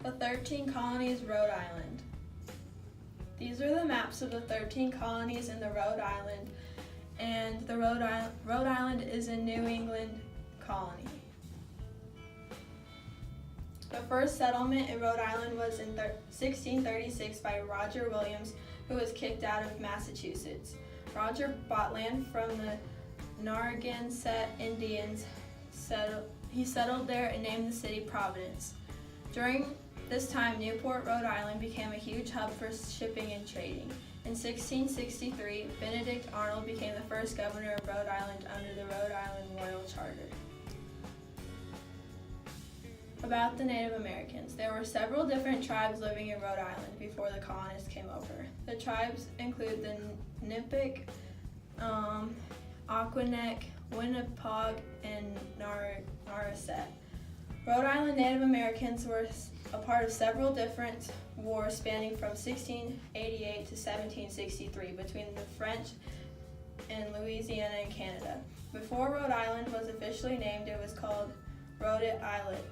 The 13 Colonies, Rhode Island. These are the maps of the 13 colonies in the Rhode Island, and the Rhode Island is a New England colony. The first settlement in Rhode Island was in 1636 by Roger Williams, who was kicked out of Massachusetts. Roger bought land from the Narragansett Indians. He settled there and named the city Providence. During this time, Newport, Rhode Island became a huge hub for shipping and trading. In 1663, Benedict Arnold became the first governor of Rhode Island under the Rhode Island Royal Charter. About the Native Americans. There were several different tribes living in Rhode Island before the colonists came over. The tribes include the Nippic, Aquanic, Winnipesaukee, and Narragansett. Rhode Island Native Americans were a part of several different wars spanning from 1688 to 1763 between the French and Louisiana and Canada. Before Rhode Island was officially named, it was called Rhode Islet,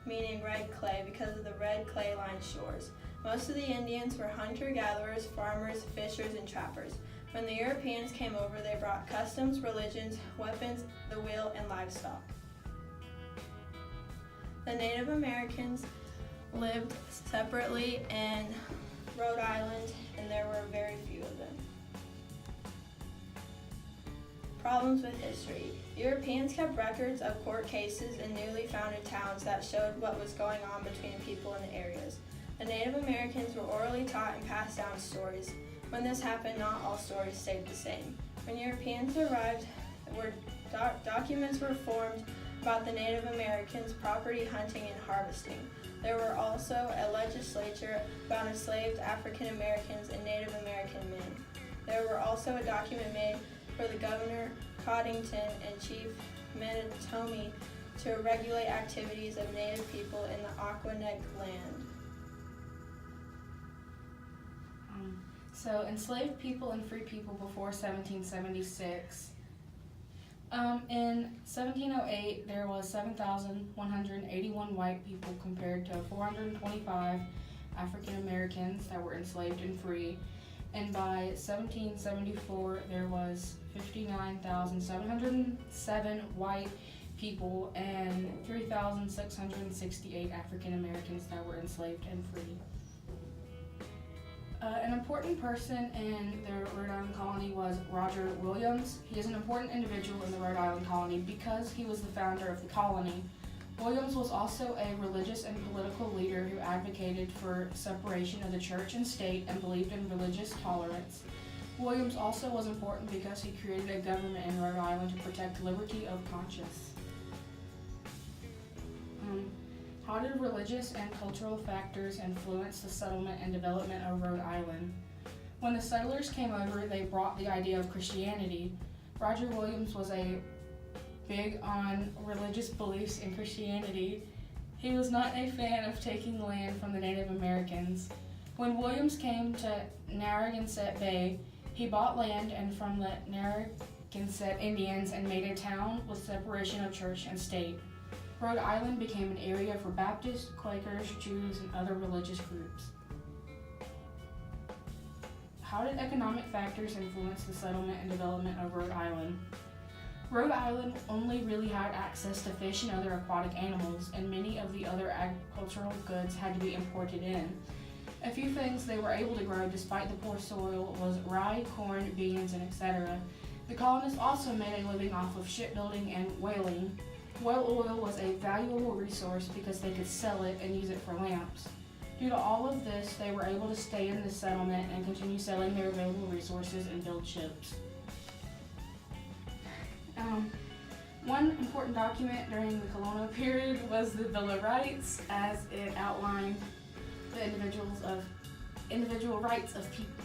meaning red clay because of the red clay-lined shores. Most of the Indians were hunter-gatherers, farmers, fishers, and trappers. When the Europeans came over, they brought customs, religions, weapons, the wheel, and livestock. The Native Americans lived separately in Rhode Island, and there were very few of them. Problems with history. Europeans kept records of court cases in newly founded towns that showed what was going on between people in the areas. The Native Americans were orally taught and passed down stories. When this happened, not all stories stayed the same. When Europeans arrived, documents were formed about the Native Americans' property hunting and harvesting. There were also a legislature about enslaved African Americans and Native American men. There were also a document made for the Governor Coddington and Chief Manitomi to regulate activities of Native people in the Aquanic land. So enslaved people and free people before 1776. In 1708, there was 7,181 white people compared to 425 African Americans that were enslaved and free. And by 1774, there was 59,707 white people and 3,668 African Americans that were enslaved and free. An important person in the Rhode Island colony was Roger Williams. He is an important individual in the Rhode Island colony because he was the founder of the colony. Williams was also a religious and political leader who advocated for separation of the church and state and believed in religious tolerance. Williams also was important because he created a government in Rhode Island to protect liberty of conscience. How did religious and cultural factors influence the settlement and development of Rhode Island? When the settlers came over, they brought the idea of Christianity. Roger Williams was big on religious beliefs in Christianity. He was not a fan of taking land from the Native Americans. When Williams came to Narragansett Bay, he bought land and from the Narragansett Indians and made a town with separation of church and state. Rhode Island became an area for Baptists, Quakers, Jews, and other religious groups. How did economic factors influence the settlement and development of Rhode Island? Rhode Island only really had access to fish and other aquatic animals, and many of the other agricultural goods had to be imported in. A few things they were able to grow despite the poor soil was rye, corn, beans, and etc. The colonists also made a living off of shipbuilding and whaling. Whale oil was a valuable resource because they could sell it and use it for lamps. Due to all of this, they were able to stay in the settlement and continue selling their available resources and build ships. One important document during the colonial period was the Bill of Rights, as it outlined the individual rights of people.